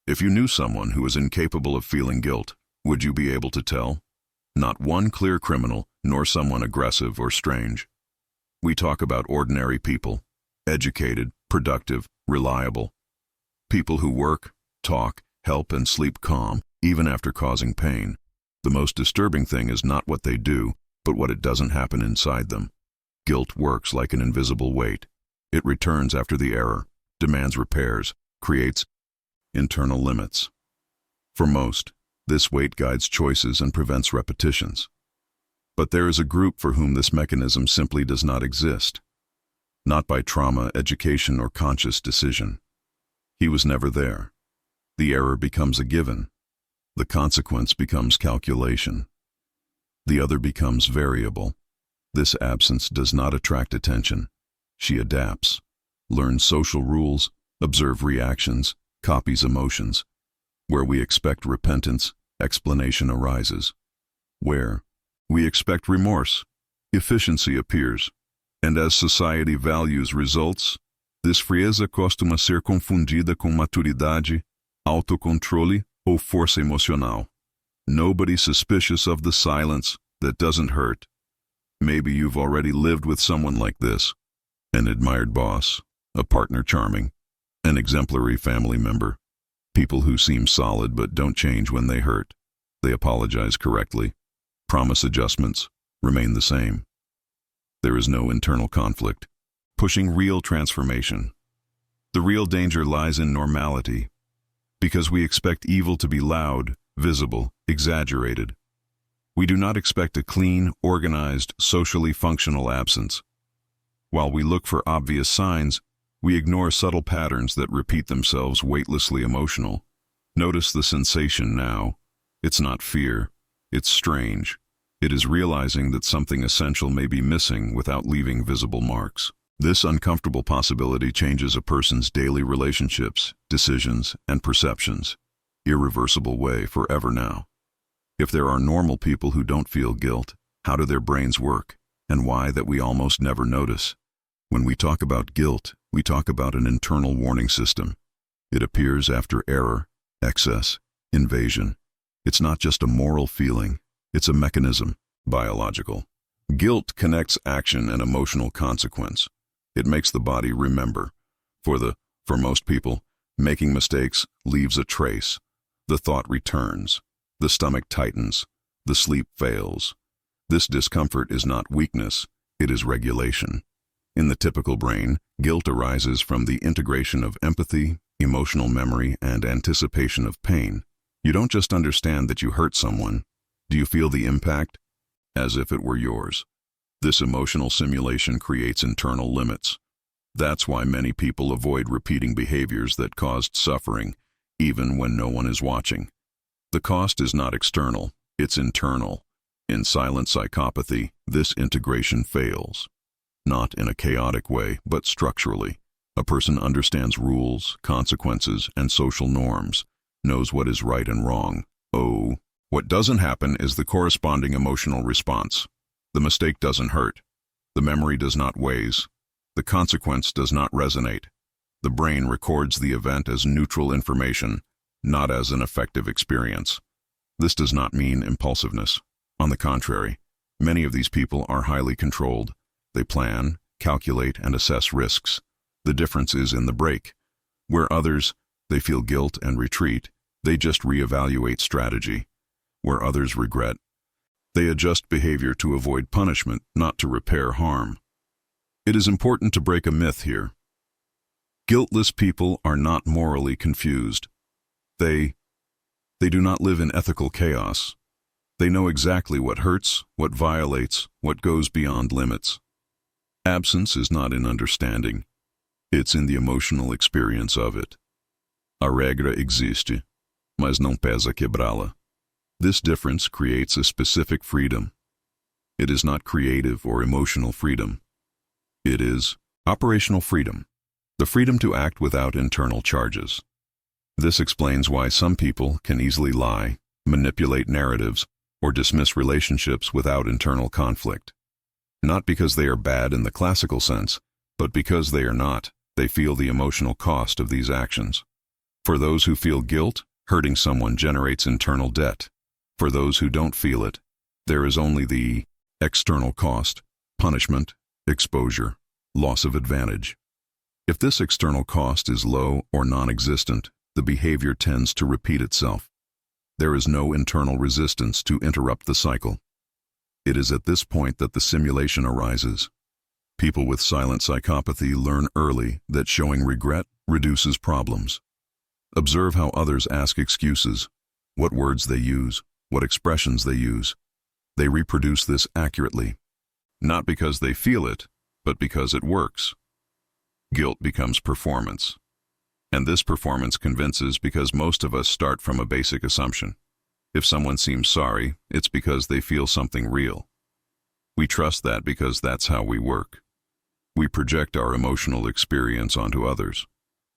If you knew someone who was incapable of feeling guilt, would you be able to tell? Not one clear criminal, nor someone aggressive or strange. We talk about ordinary people, educated, productive, reliable. People who work, talk, help, and sleep calm, even after causing pain. The most disturbing thing is not what they do, but what it doesn't happen inside them. Guilt works like an invisible weight. It returns after the error, demands repairs, creates internal limits. For most, this weight guides choices and prevents repetitions. But there is a group for whom this mechanism simply does not exist. Not by trauma, education, or conscious decision. He was never there. The error becomes a given. The consequence becomes calculation. The other becomes variable. This absence does not attract attention. She adapts, learns social rules, observes reactions, copies emotions. Where we expect repentance, explanation arises. Where we expect remorse, efficiency appears. And as society values results, this frieza costuma ser confundida com maturidade, autocontrole, ou força emocional. Nobody suspicious of the silence that doesn't hurt. Maybe you've already lived with someone like this. An admired boss, a partner charming, an exemplary family member. People who seem solid but don't change when they hurt. They apologize correctly. Promise adjustments, remain the same. There is no internal conflict, pushing real transformation. The real danger lies in normality, because we expect evil to be loud, visible, exaggerated. We do not expect a clean, organized, socially functional absence. While we look for obvious signs, we ignore subtle patterns that repeat themselves weightlessly emotional. Notice the sensation now. It's not fear. It's strange. It is realizing that something essential may be missing without leaving visible marks. This uncomfortable possibility changes a person's daily relationships, decisions, and perceptions. Irreversible way forever now. If there are normal people who don't feel guilt, how do their brains work, and why that we almost never notice? When we talk about guilt, we talk about an internal warning system. It appears after error, excess, invasion. It's not just a moral feeling, it's a mechanism, biological. Guilt connects action and emotional consequence. It makes the body remember. For most people, making mistakes leaves a trace. The thought returns. The stomach tightens. The sleep fails. This discomfort is not weakness, it is regulation. In the typical brain, guilt arises from the integration of empathy, emotional memory, and anticipation of pain. You don't just understand that you hurt someone. Do you feel the impact? As if it were yours. This emotional simulation creates internal limits. That's why many people avoid repeating behaviors that caused suffering, even when no one is watching. The cost is not external, it's internal. In silent psychopathy, this integration fails. Not in a chaotic way, but structurally. A person understands rules, consequences, and social norms, knows what is right and wrong. Oh, what doesn't happen is the corresponding emotional response. The mistake doesn't hurt. The memory does not weigh. The consequence does not resonate. The brain records the event as neutral information, not as an effective experience. This does not mean impulsiveness. On the contrary, many of these people are highly controlled. They plan, calculate, and assess risks. The difference is in the break. Where others, they feel guilt and retreat, they just reevaluate strategy. Where others regret, they adjust behavior to avoid punishment, not to repair harm. It is important to break a myth here. Guiltless people are not morally confused. They do not live in ethical chaos. They know exactly what hurts, what violates, what goes beyond limits. Absence is not in understanding. It's in the emotional experience of it. A regra existe, mas não pesa quebrá-la. This difference creates a specific freedom. It is not creative or emotional freedom. It is operational freedom, the freedom to act without internal charges. This explains why some people can easily lie, manipulate narratives, or dismiss relationships without internal conflict. Not because they are bad in the classical sense, but because they are not. They feel the emotional cost of these actions. For those who feel guilt, hurting someone generates internal debt. For those who don't feel it, there is only the external cost, punishment, exposure, loss of advantage. If this external cost is low or non-existent, the behavior tends to repeat itself. There is no internal resistance to interrupt the cycle. It is at this point that the simulation arises. People with silent psychopathy learn early that showing regret reduces problems. Observe how others ask excuses, what words they use, what expressions they use. They reproduce this accurately, not because they feel it, but because it works. Guilt becomes performance. And this performance convinces because most of us start from a basic assumption. If someone seems sorry, it's because they feel something real. We trust that because that's how we work. We project our emotional experience onto others.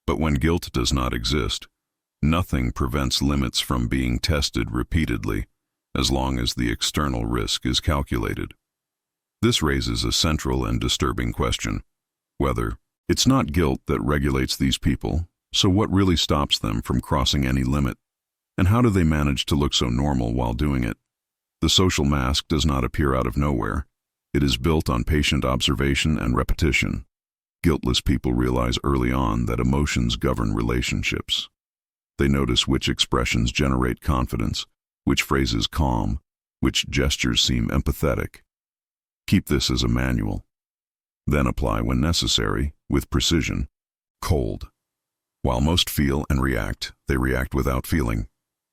But when guilt does not exist, nothing prevents limits from being tested repeatedly, as long as the external risk is calculated. This raises a central and disturbing question, whether it's not guilt that regulates these people, so what really stops them from crossing any limit? And how do they manage to look so normal while doing it? The social mask does not appear out of nowhere. It is built on patient observation and repetition. Guiltless people realize early on that emotions govern relationships. They notice which expressions generate confidence, which phrases calm, which gestures seem empathetic. Keep this as a manual. Then apply when necessary, with precision. Cold. While most feel and react, they react without feeling.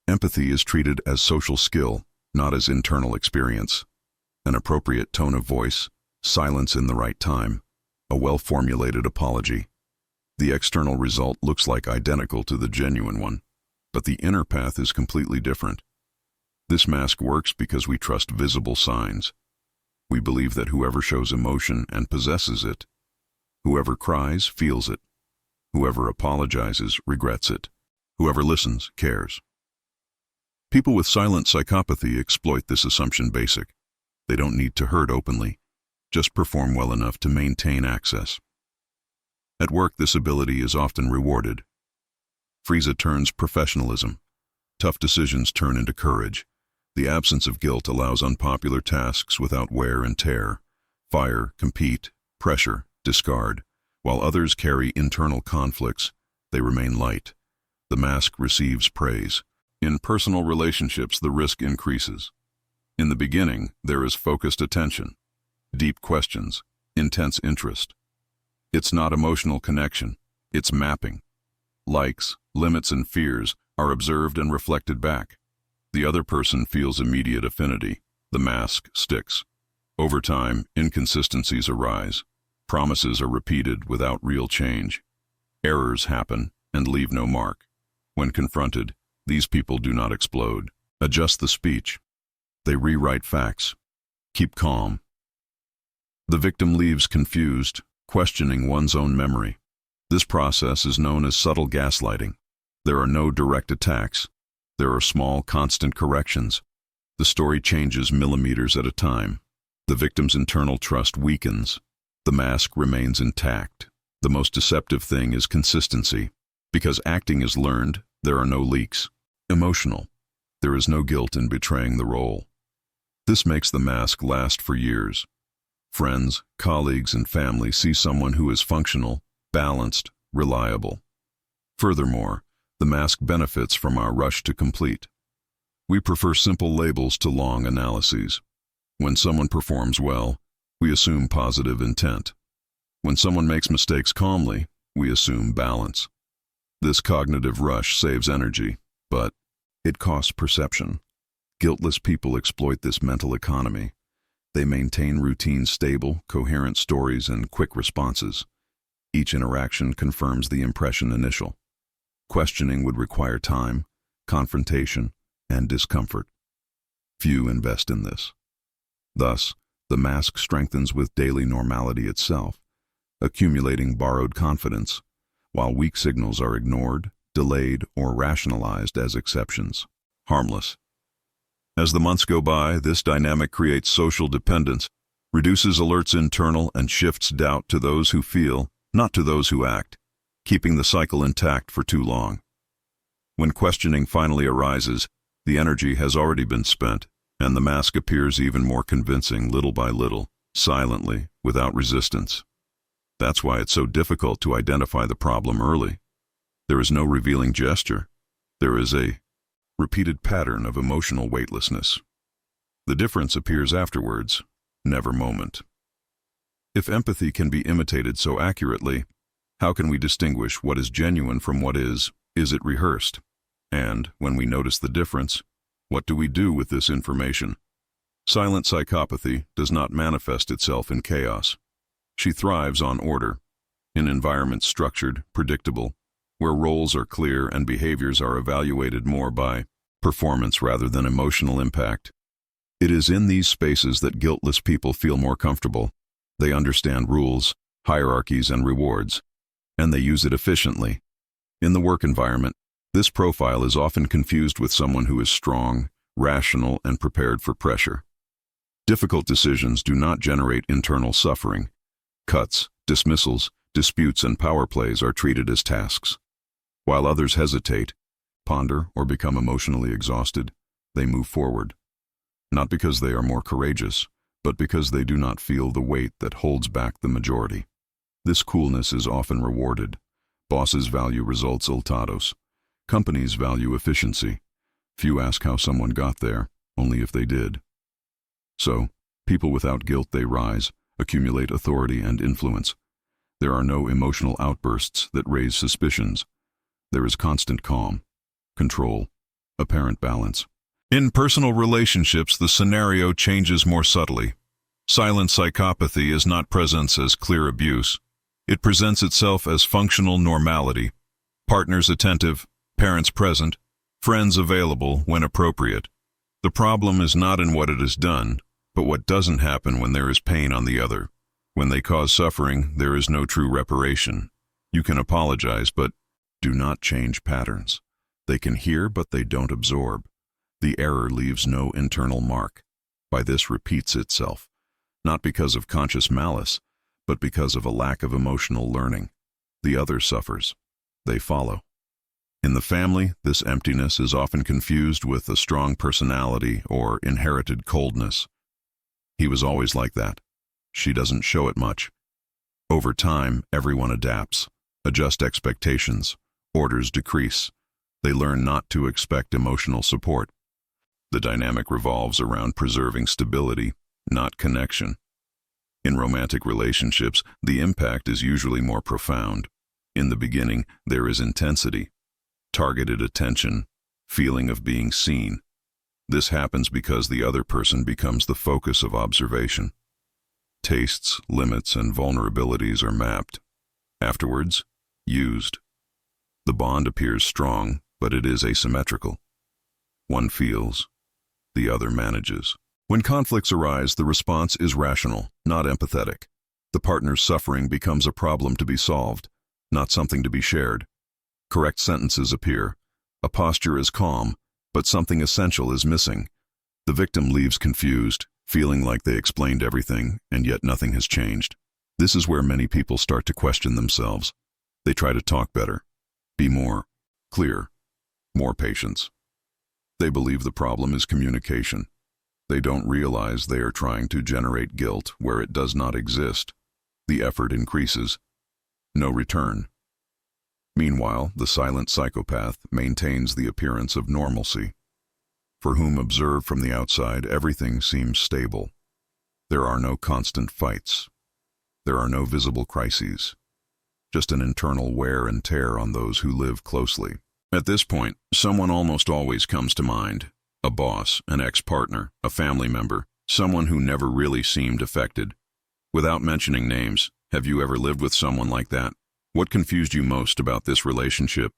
Empathy is treated as social skill, not as internal experience. An appropriate tone of voice, silence in the right time, a well-formulated apology. The external result looks like identical to the genuine one, but the inner path is completely different. This mask works because we trust visible signs. We believe that whoever shows emotion and possesses it, whoever cries feels it, whoever apologizes regrets it, whoever listens cares. People with silent psychopathy exploit this assumption basic. They don't need to hurt openly, just perform well enough to maintain access. At work, this ability is often rewarded. Frieza turns professionalism. Tough decisions turn into courage. The absence of guilt allows unpopular tasks without wear and tear. Fire, compete, pressure, discard. While others carry internal conflicts, they remain light. The mask receives praise. In personal relationships, the risk increases. In the beginning, there is focused attention, deep questions, intense interest. It's not emotional connection, it's mapping. Likes, limits, and fears are observed and reflected back. The other person feels immediate affinity. The mask sticks. Over time, inconsistencies arise. Promises are repeated without real change. Errors happen and leave no mark. When confronted, these people do not explode. Adjust the speech. They rewrite facts. Keep calm. The victim leaves confused, questioning one's own memory. This process is known as subtle gaslighting. There are no direct attacks. There are small, constant corrections. The story changes millimeters at a time. The victim's internal trust weakens. The mask remains intact. The most deceptive thing is consistency. Because acting is learned, there are no leaks. Emotional. There is no guilt in betraying the role. This makes the mask last for years. Friends, colleagues, and family see someone who is functional, balanced, reliable. Furthermore, the mask benefits from our rush to complete. We prefer simple labels to long analyses. When someone performs well, we assume positive intent. When someone makes mistakes calmly, we assume balance. This cognitive rush saves energy, but it costs perception. Guiltless people exploit this mental economy. They maintain routine, stable, coherent stories and quick responses. Each interaction confirms the impression initial. Questioning would require time, confrontation, and discomfort. Few invest in this. Thus, the mask strengthens with daily normality itself, accumulating borrowed confidence, while weak signals are ignored, delayed, or rationalized as exceptions. Harmless. As the months go by, this dynamic creates social dependence, reduces alerts internal, and shifts doubt to those who feel, not to those who act, keeping the cycle intact for too long. When questioning finally arises, the energy has already been spent, and the mask appears even more convincing little by little, silently, without resistance. That's why it's so difficult to identify the problem early. There is no revealing gesture. There is a repeated pattern of emotional weightlessness. The difference appears afterwards, never moment. If empathy can be imitated so accurately, how can we distinguish what is genuine from what is it rehearsed? And, when we notice the difference, what do we do with this information? Silent psychopathy does not manifest itself in chaos. She thrives on order, in environments structured, predictable, where roles are clear and behaviors are evaluated more by performance rather than emotional impact. It is in these spaces that guiltless people feel more comfortable. They understand rules, hierarchies, and rewards, and they use it efficiently. In the work environment, this profile is often confused with someone who is strong, rational, and prepared for pressure. Difficult decisions do not generate internal suffering. Cuts, dismissals, disputes, and power plays are treated as tasks. While others hesitate, ponder, or become emotionally exhausted, they move forward. Not because they are more courageous, but because they do not feel the weight that holds back the majority. This coolness is often rewarded. Bosses value resultados. Companies value efficiency. Few ask how someone got there, only if they did. So, people without guilt, they rise, accumulate authority and influence. There are no emotional outbursts that raise suspicions. There is constant calm, control, apparent balance. In personal relationships, the scenario changes more subtly. Silent psychopathy is not present as clear abuse. It presents itself as functional normality. Partners attentive, parents present, friends available when appropriate. The problem is not in what it is done, but what doesn't happen when there is pain on the other. When they cause suffering, there is no true reparation. You can apologize, but do not change patterns. They can hear, but they don't absorb. The error leaves no internal mark. By this repeats itself, not because of conscious malice, but because of a lack of emotional learning. The other suffers. They follow. In the family, this emptiness is often confused with a strong personality or inherited coldness. He was always like that. She doesn't show it much. Over time, everyone adapts, adjusts expectations, orders decrease. They learn not to expect emotional support. The dynamic revolves around preserving stability, not connection. In romantic relationships, the impact is usually more profound. In the beginning, there is intensity, targeted attention, feeling of being seen. This happens because the other person becomes the focus of observation. Tastes, limits, and vulnerabilities are mapped. Afterwards, used. The bond appears strong, but it is asymmetrical. One feels, the other manages. When conflicts arise, the response is rational, not empathetic. The partner's suffering becomes a problem to be solved, not something to be shared. Correct sentences appear. A posture is calm, but something essential is missing. The victim leaves confused, feeling like they explained everything, and yet nothing has changed. This is where many people start to question themselves. They try to talk better, be more clear, more patience. They believe the problem is communication. They don't realize they are trying to generate guilt where it does not exist. The effort increases. No return. Meanwhile, the silent psychopath maintains the appearance of normalcy. For whom observed from the outside, everything seems stable. There are no constant fights. There are no visible crises. Just an internal wear and tear on those who live closely. At this point, someone almost always comes to mind. A boss, an ex-partner, a family member, someone who never really seemed affected. Without mentioning names, have you ever lived with someone like that? What confused you most about this relationship?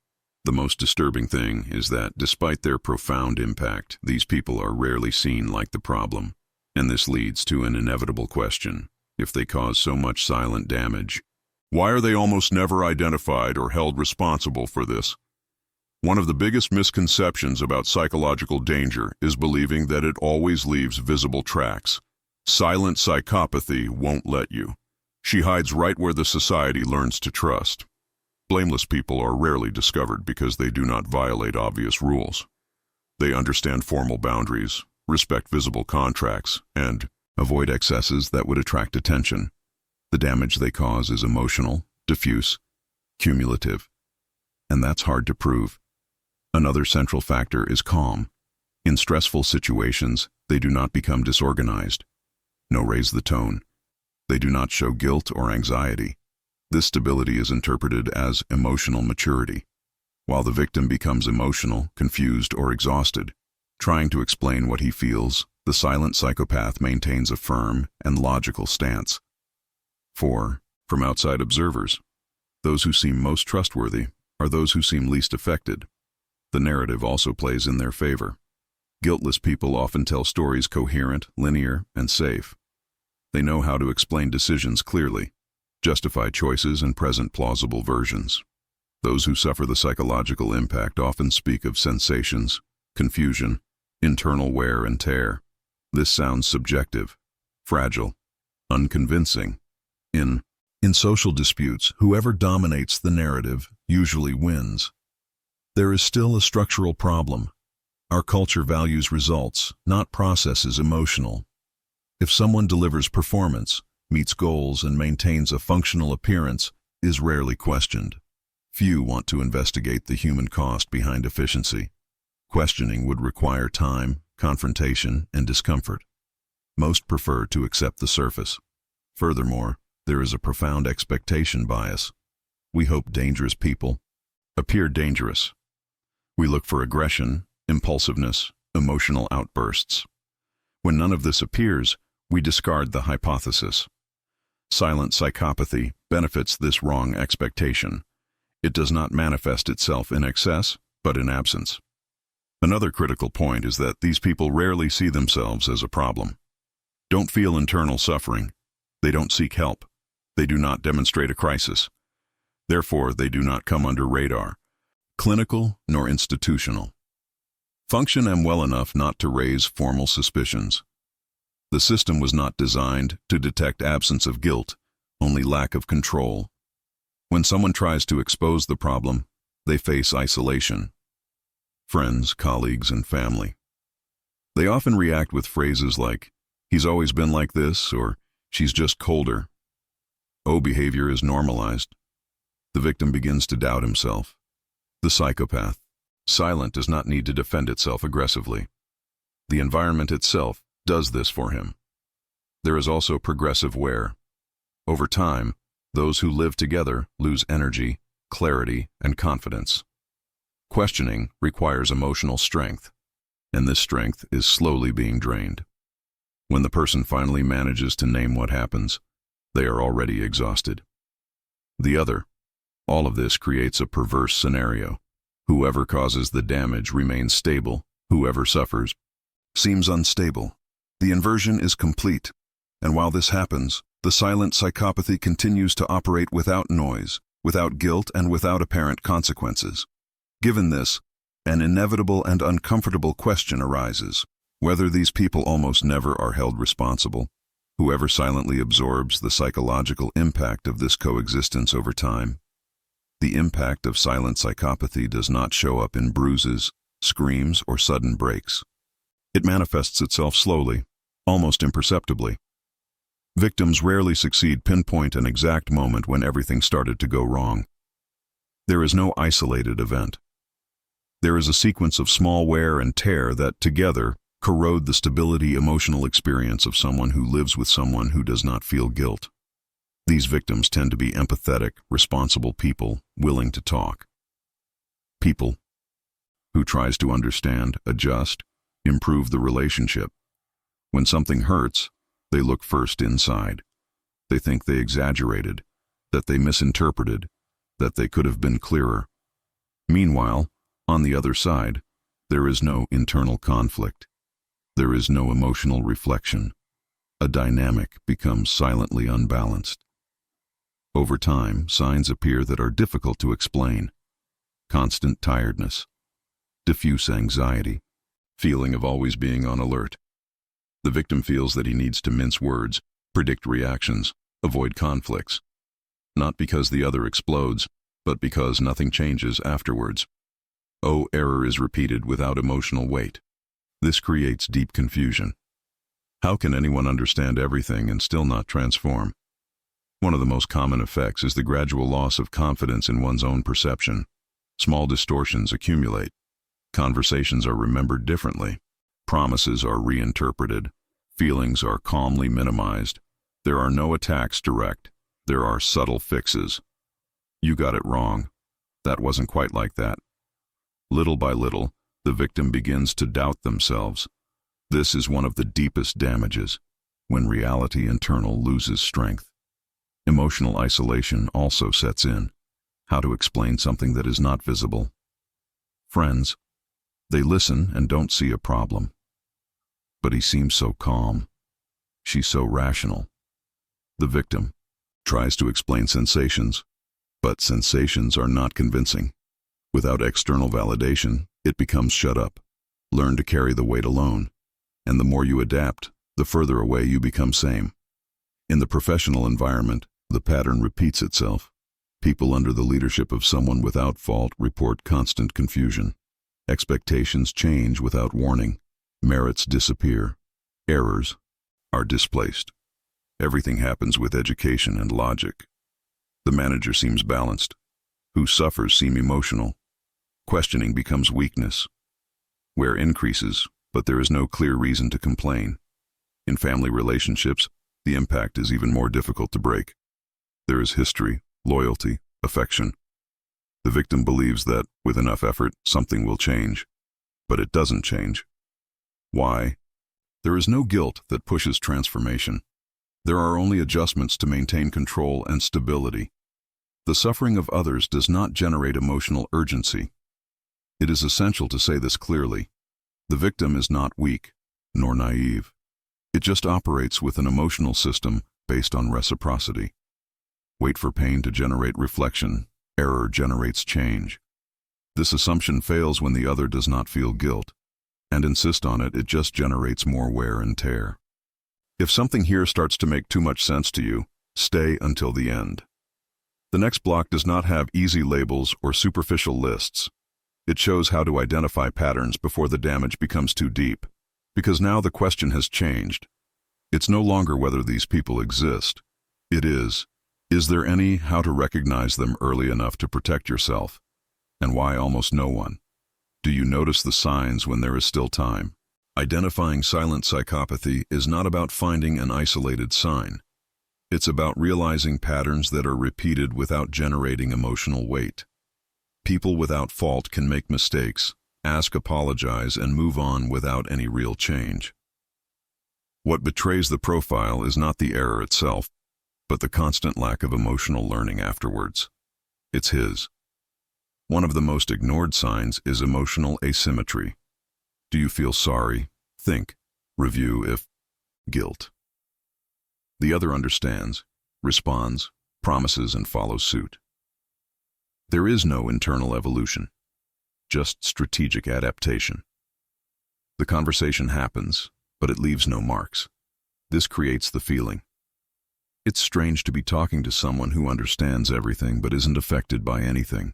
The most disturbing thing is that, despite their profound impact, these people are rarely seen like the problem. And this leads to an inevitable question. If they cause so much silent damage, why are they almost never identified or held responsible for this? One of the biggest misconceptions about psychological danger is believing that it always leaves visible tracks. Silent psychopathy won't let you. She hides right where the society learns to trust. Blameless people are rarely discovered because they do not violate obvious rules. They understand formal boundaries, respect visible contracts, and avoid excesses that would attract attention. The damage they cause is emotional, diffuse, cumulative, and that's hard to prove. Another central factor is calm. In stressful situations, they do not become disorganized. No, raise the tone. They do not show guilt or anxiety. This stability is interpreted as emotional maturity. While the victim becomes emotional, confused, or exhausted, trying to explain what he feels, the silent psychopath maintains a firm and logical stance. 4. From outside observers. Those who seem most trustworthy are those who seem least affected. The narrative also plays in their favor. Guiltless people often tell stories coherent, linear, and safe. They know how to explain decisions clearly, justify choices, and present plausible versions. Those who suffer the psychological impact often speak of sensations, confusion, internal wear and tear. This sounds subjective, fragile, unconvincing. In social disputes, whoever dominates the narrative usually wins. There is still a structural problem. Our culture values results, not processes. Emotional. If someone delivers performance, meets goals, and maintains a functional appearance, is rarely questioned. Few want to investigate the human cost behind efficiency. Questioning would require time, confrontation, and discomfort. Most prefer to accept the surface. Furthermore, there is a profound expectation bias. We hope dangerous people appear dangerous. We look for aggression, impulsiveness, emotional outbursts. When none of this appears, we discard the hypothesis. Silent psychopathy benefits this wrong expectation. It does not manifest itself in excess, but in absence. Another critical point is that these people rarely see themselves as a problem. Don't feel internal suffering. They don't seek help. They do not demonstrate a crisis. Therefore, they do not come under radar, clinical nor institutional. Function am well enough not to raise formal suspicions. The system was not designed to detect absence of guilt, only lack of control. When someone tries to expose the problem, they face isolation. Friends, colleagues, and family. They often react with phrases like, "He's always been like this," or "She's just colder." Behavior is normalized. The victim begins to doubt himself. The psychopath, silent, does not need to defend itself aggressively. The environment itself does this for him. There is also progressive wear. Over time, those who live together lose energy, clarity, and confidence. Questioning requires emotional strength, and this strength is slowly being drained. When the person finally manages to name what happens, they are already exhausted. All of this creates a perverse scenario. Whoever causes the damage remains stable. Whoever suffers seems unstable. The inversion is complete. And while this happens, the silent psychopathy continues to operate without noise, without guilt, and without apparent consequences. Given this, an inevitable and uncomfortable question arises: whether these people almost never are held responsible. Whoever silently absorbs the psychological impact of this coexistence over time. The impact of silent psychopathy does not show up in bruises, screams, or sudden breaks. It manifests itself slowly, almost imperceptibly. Victims rarely succeed pinpoint an exact moment when everything started to go wrong. There is no isolated event. There is a sequence of small wear and tear that, together, corrode the stability emotional experience of someone who lives with someone who does not feel guilt. These victims tend to be empathetic, responsible people, willing to talk. People who tries to understand, adjust, improve the relationship. When something hurts, they look first inside. They think they exaggerated, that they misinterpreted, that they could have been clearer. Meanwhile, on the other side, there is no internal conflict. There is no emotional reflection. A dynamic becomes silently unbalanced. Over time, signs appear that are difficult to explain. Constant tiredness, diffuse anxiety, feeling of always being on alert. The victim feels that he needs to mince words, predict reactions, avoid conflicts. Not because the other explodes, but because nothing changes afterwards. Error is repeated without emotional weight. This creates deep confusion. How can anyone understand everything and still not transform? One of the most common effects is the gradual loss of confidence in one's own perception. Small distortions accumulate. Conversations are remembered differently. Promises are reinterpreted. Feelings are calmly minimized. There are no attacks direct. There are subtle fixes. You got it wrong. That wasn't quite like that. Little by little, the victim begins to doubt themselves. This is one of the deepest damages, when reality internal loses strength. Emotional isolation also sets in. How to explain something that is not visible? Friends, they listen and don't see a problem. But he seems so calm. She's so rational. The victim tries to explain sensations, but sensations are not convincing. Without external validation, it becomes shut up. Learn to carry the weight alone. And the more you adapt, the further away you become same. In the professional environment, the pattern repeats itself. People under the leadership of someone without fault report constant confusion. Expectations change without warning. Merits disappear. Errors are displaced. Everything happens with education and logic. The manager seems balanced. Who suffers seem emotional. Questioning becomes weakness. Wear increases, but there is no clear reason to complain. In family relationships, the impact is even more difficult to break. There is history, loyalty, affection. The victim believes that, with enough effort, something will change. But it doesn't change. Why? There is no guilt that pushes transformation. There are only adjustments to maintain control and stability. The suffering of others does not generate emotional urgency. It is essential to say this clearly. The victim is not weak, nor naive. It just operates with an emotional system based on reciprocity. Wait for pain to generate reflection. Error generates change. This assumption fails when the other does not feel guilt, and insist on it, it just generates more wear and tear. If something here starts to make too much sense to you, stay until the end. The next block does not have easy labels or superficial lists. It shows how to identify patterns before the damage becomes too deep, because now the question has changed. It's no longer whether these people exist. It is there any how to recognize them early enough to protect yourself? And why almost no one? Do you notice the signs when there is still time? Identifying silent psychopathy is not about finding an isolated sign. It's about realizing patterns that are repeated without generating emotional weight. People without fault can make mistakes, apologize, and move on without any real change. What betrays the profile is not the error itself, but the constant lack of emotional learning afterwards. It's his. One of the most ignored signs is emotional asymmetry. Do you feel sorry? Think. Review if guilt. The other understands, responds, promises, and follows suit. There is no internal evolution, just strategic adaptation. The conversation happens, but it leaves no marks. This creates the feeling. It's strange to be talking to someone who understands everything but isn't affected by anything.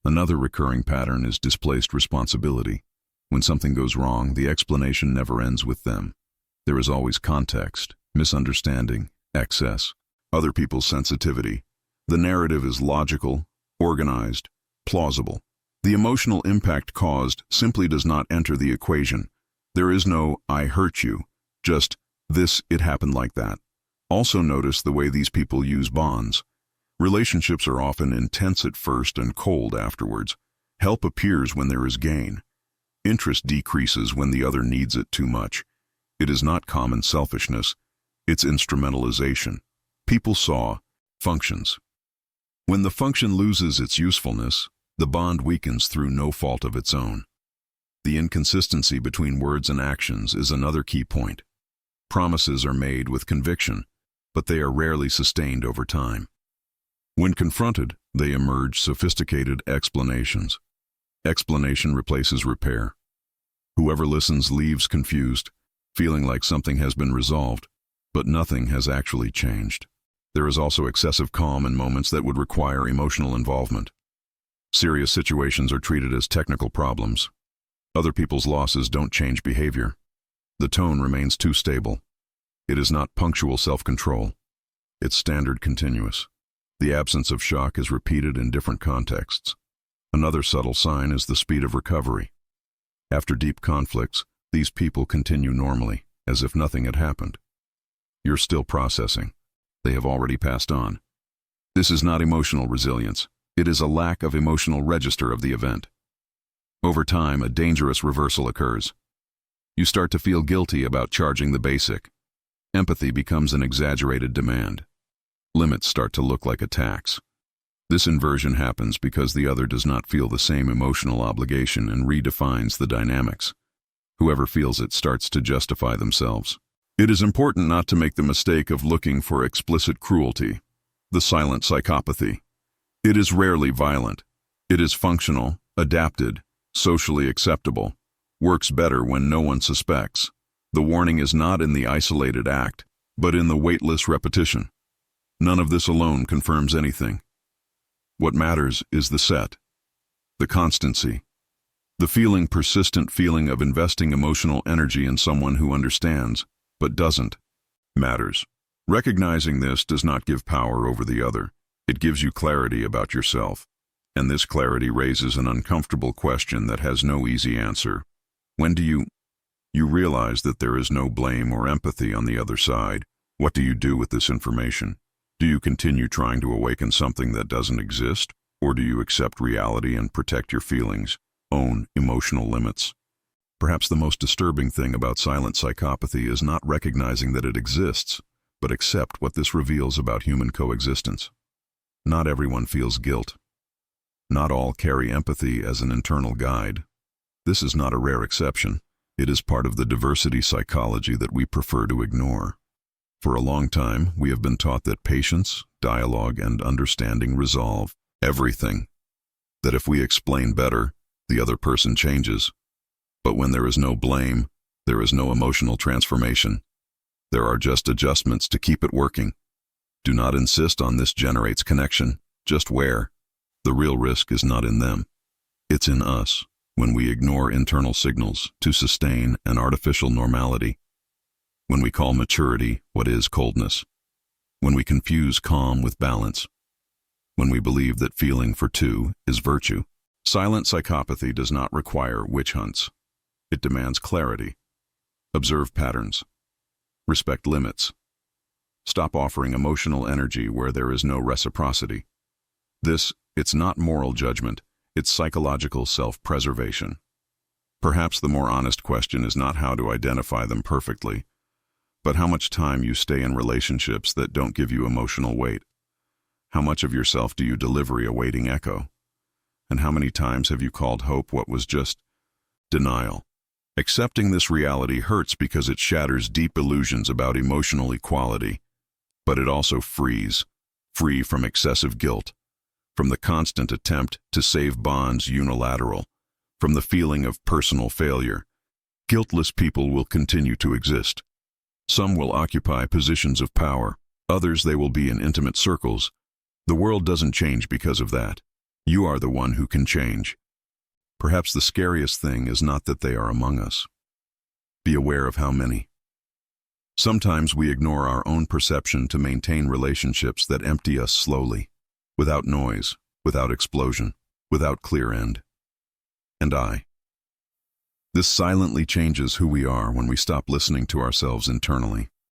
Another recurring pattern is displaced responsibility. When something goes wrong, the explanation never ends with them. There is always context, misunderstanding, excess, other people's sensitivity. The narrative is logical, organized, plausible. The emotional impact caused simply does not enter the equation. There is no "I hurt you," just "it happened like that." Also notice the way these people use bonds. Relationships are often intense at first and cold afterwards. Help appears when there is gain. Interest decreases when the other needs it too much. It is not common selfishness, it's instrumentalization. People saw functions. When the function loses its usefulness, the bond weakens through no fault of its own. The inconsistency between words and actions is another key point. Promises are made with conviction, but they are rarely sustained over time. When confronted, they emerge sophisticated explanations. Explanation replaces repair. Whoever listens leaves confused, feeling like something has been resolved, but nothing has actually changed. There is also excessive calm in moments that would require emotional involvement. Serious situations are treated as technical problems. Other people's losses don't change behavior. The tone remains too stable. It is not punctual self-control. It's standard continuous. The absence of shock is repeated in different contexts. Another subtle sign is the speed of recovery. After deep conflicts, these people continue normally, as if nothing had happened. You're still processing. They have already passed on. This is not emotional resilience. It is a lack of emotional register of the event. Over time, a dangerous reversal occurs. You start to feel guilty about charging the basic. Empathy becomes an exaggerated demand. Limits start to look like a tax. This inversion happens because the other does not feel the same emotional obligation and redefines the dynamics. Whoever feels it starts to justify themselves. It is important not to make the mistake of looking for explicit cruelty, the silent psychopathy. It is rarely violent. It is functional, adapted, socially acceptable, works better when no one suspects. The warning is not in the isolated act, but in the weightless repetition. None of this alone confirms anything. What matters is the set, the constancy, the persistent feeling of investing emotional energy in someone who understands, but doesn't, matters. Recognizing this does not give power over the other. It gives you clarity about yourself. And this clarity raises an uncomfortable question that has no easy answer. When do you realize that there is no blame or empathy on the other side? What do you do with this information? Do you continue trying to awaken something that doesn't exist? Or do you accept reality and protect your feelings, own emotional limits? Perhaps the most disturbing thing about silent psychopathy is not recognizing that it exists, but accept what this reveals about human coexistence. Not everyone feels guilt. Not all carry empathy as an internal guide. This is not a rare exception. It is part of the diversity psychology that we prefer to ignore. For a long time, we have been taught that patience, dialogue, and understanding resolve everything. That if we explain better, the other person changes. But when there is no blame, there is no emotional transformation. There are just adjustments to keep it working. Do not insist on this generates connection, just where. The real risk is not in them. It's in us, when we ignore internal signals to sustain an artificial normality. When we call maturity what is coldness. When we confuse calm with balance. When we believe that feeling for two is virtue. Silent psychopathy does not require witch hunts. It demands clarity. Observe patterns. Respect limits. Stop offering emotional energy where there is no reciprocity. It's not moral judgment, it's psychological self-preservation. Perhaps the more honest question is not how to identify them perfectly, but how much time you stay in relationships that don't give you emotional weight. How much of yourself do you deliver a waiting echo? And how many times have you called hope what was just denial? Accepting this reality hurts because it shatters deep illusions about emotional equality, but it also free from excessive guilt, from the constant attempt to save bonds unilateral, from the feeling of personal failure. Guiltless people will continue to exist. Some will occupy positions of power, others they will be in intimate circles. The world doesn't change because of that. You are the one who can change. Perhaps the scariest thing is not that they are among us. Be aware of how many. Sometimes we ignore our own perception to maintain relationships that empty us slowly, without noise, without explosion, without clear end. And this silently changes who we are when we stop listening to ourselves internally.